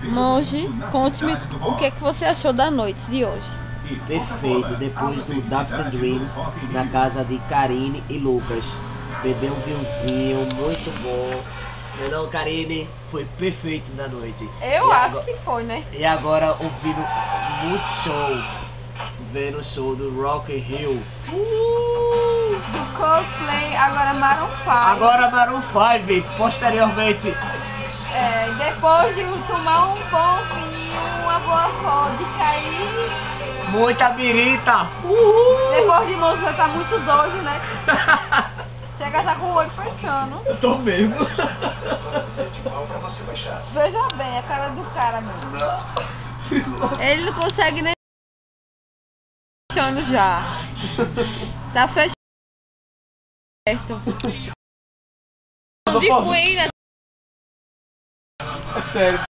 Monge, conte-me o que é que você achou da noite de hoje. Perfeito, depois do Dr. Dreams na casa de Karine e Lucas. Beber um vinhozinho muito bom. Não, Karine, foi perfeito na noite. Eu acho que foi, né? E agora ouvindo muito show. Vendo o show do Rock in Rio. Do Coldplay, agora Maroon 5. Agora Maroon 5, posteriormente. Depois de tomar um bom vinho, uma boa vodka e... Muita birita. Depois de você tá muito doido, né? Chega a estar com o olho fechando. Eu tô mesmo. Veja bem a cara do cara, mano. Ele não consegue nem fechando já. Tá fechando. De Queen, né? Sério.